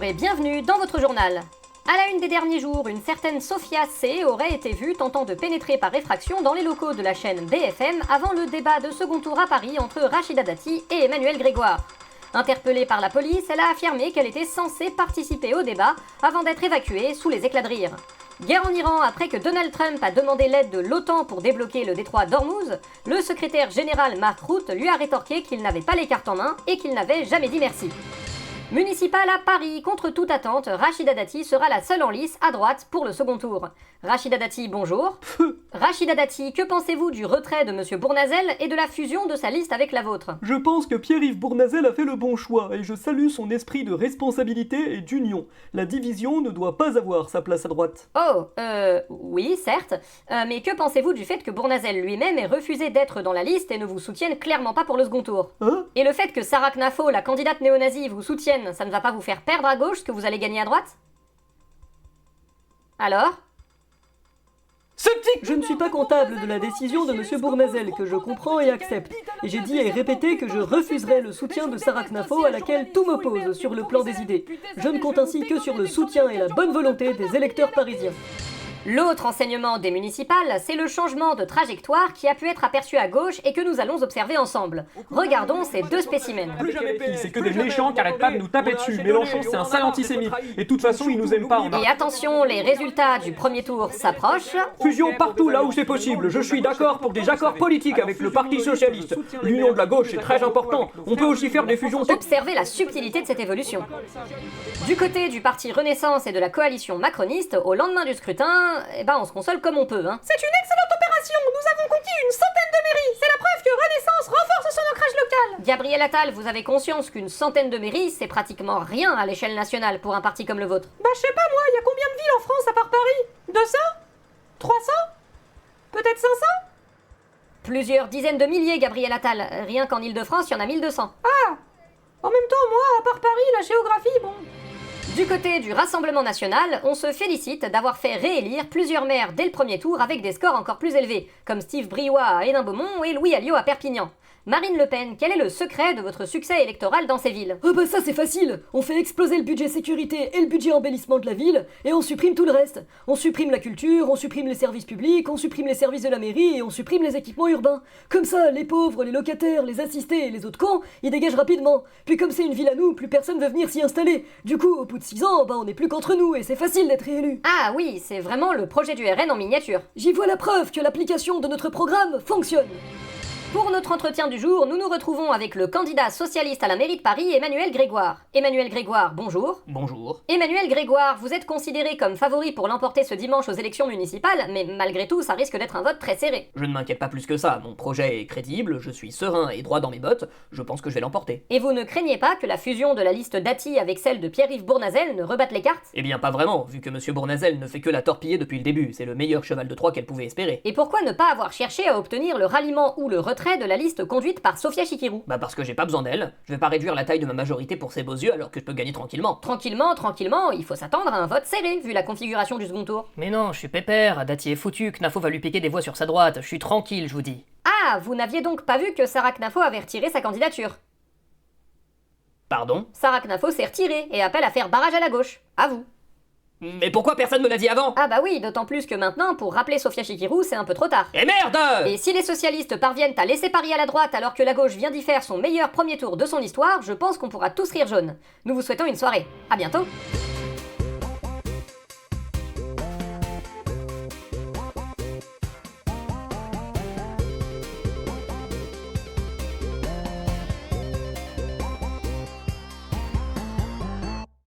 et bienvenue dans votre journal. À la une des derniers jours, une certaine Sophia C aurait été vue tentant de pénétrer par effraction dans les locaux de la chaîne BFM avant le débat de second tour à Paris entre Rachida Dati et Emmanuel Grégoire. Interpellée par la police, elle a affirmé qu'elle était censée participer au débat avant d'être évacuée sous les éclats de rire. Guerre en Iran, après que Donald Trump a demandé l'aide de l'OTAN pour débloquer le détroit d'Ormuz, le secrétaire général Mark Rutte lui a rétorqué qu'il n'avait pas les cartes en main et qu'il n'avait jamais dit merci. Municipal à Paris, contre toute attente, Rachida Dati sera la seule en lice à droite pour le second tour. Rachida Dati, bonjour. Rachida Dati, que pensez-vous du retrait de M. Bournazel et de la fusion de sa liste avec la vôtre? Je pense que Pierre-Yves Bournazel a fait le bon choix et je salue son esprit de responsabilité et d'union. La division ne doit pas avoir sa place à droite. Oui, certes. Mais que pensez-vous du fait que Bournazel lui-même ait refusé d'être dans la liste et ne vous soutienne clairement pas pour le second tour? Hein? Et le fait que Sarah Knafo, la candidate néo-nazie, vous soutienne, ça ne va pas vous faire perdre à gauche ce que vous allez gagner à droite? Alors? Je ne suis pas comptable de la décision de M. Bournazel, que je comprends et accepte. Et j'ai dit et répété que je refuserai le soutien de Sarah Knafo à laquelle tout m'oppose sur le plan des idées. Je ne compte ainsi que sur le soutien et la bonne volonté des électeurs parisiens. L'autre enseignement des municipales, c'est le changement de trajectoire qui a pu être aperçu à gauche et que nous allons observer ensemble. Regardons ces deux spécimens. Plus jamais PS, c'est que des méchants qui arrêtent pas de nous taper dessus. Mélenchon, c'est un sale antisémite. Et de toute façon, il nous aime pas. Et attention, les résultats du premier tour s'approchent. Fusion partout là où c'est possible. Je suis d'accord pour des accords politiques avec le Parti Socialiste. L'union de la gauche est très important. On peut aussi faire des fusions... Observez la subtilité de cette évolution. Du côté du parti Renaissance et de la coalition macroniste, au lendemain du scrutin, on se console comme on peut, hein. C'est une excellente opération. Nous avons conquis une centaine de mairies. C'est la preuve que Renaissance renforce son ancrage local. Gabriel Attal, vous avez conscience qu'une centaine de mairies, c'est pratiquement rien à l'échelle nationale pour un parti comme le vôtre? Je sais pas moi, il y a combien de villes en France à part Paris? 200? 300? Peut-être 500? Plusieurs dizaines de milliers, Gabriel Attal. Rien qu'en Ile-de-France, il y en a 1200. Ah! En même temps, moi, à part Paris, la géographie, bon... Du côté du Rassemblement National, on se félicite d'avoir fait réélire plusieurs maires dès le premier tour avec des scores encore plus élevés, comme Steve Briouat à Hénin-Beaumont et Louis Alliot à Perpignan. Marine Le Pen, quel est le secret de votre succès électoral dans ces villes? Ça c'est facile. On fait exploser le budget sécurité et le budget embellissement de la ville et on supprime tout le reste. On supprime la culture, on supprime les services publics, on supprime les services de la mairie et on supprime les équipements urbains. Comme ça, les pauvres, les locataires, les assistés et les autres cons, ils dégagent rapidement. Puis comme c'est une ville à nous, plus personne veut venir s'y installer. Du coup, au bout de 6 ans, on n'est plus qu'entre nous et c'est facile d'être réélu. Ah oui, c'est vraiment le projet du RN en miniature. J'y vois la preuve que l'application de notre programme fonctionne. Pour notre entretien du jour, nous nous retrouvons avec le candidat socialiste à la mairie de Paris, Emmanuel Grégoire. Emmanuel Grégoire, bonjour. Bonjour. Emmanuel Grégoire, vous êtes considéré comme favori pour l'emporter ce dimanche aux élections municipales, mais malgré tout, ça risque d'être un vote très serré. Je ne m'inquiète pas plus que ça. Mon projet est crédible, je suis serein et droit dans mes bottes. Je pense que je vais l'emporter. Et vous ne craignez pas que la fusion de la liste Dati avec celle de Pierre-Yves Bournazel ne rebatte les cartes? Eh bien, pas vraiment, vu que M. Bournazel ne fait que la torpiller depuis le début. C'est le meilleur cheval de Troie qu'elle pouvait espérer. Et pourquoi ne pas avoir cherché à obtenir le ralliement ou le retrait de la liste conduite par Sophia Chikirou? Parce que j'ai pas besoin d'elle. Je vais pas réduire la taille de ma majorité pour ses beaux yeux alors que je peux gagner tranquillement. Tranquillement, il faut s'attendre à un vote serré vu la configuration du second tour. Mais non, je suis pépère, Dati est foutu, Knafo va lui piquer des voix sur sa droite, je suis tranquille, je vous dis. Ah, vous n'aviez donc pas vu que Sarah Knafo avait retiré sa candidature? Pardon? Sarah Knafo s'est retirée et appelle à faire barrage à la gauche. À vous. Mais pourquoi personne me l'a dit avant? Ah bah oui, d'autant plus que maintenant, pour rappeler Sophia Chikirou, c'est un peu trop tard. Et merde! Et si les socialistes parviennent à laisser Paris à la droite alors que la gauche vient d'y faire son meilleur premier tour de son histoire, je pense qu'on pourra tous rire jaune. Nous vous souhaitons une soirée. À bientôt!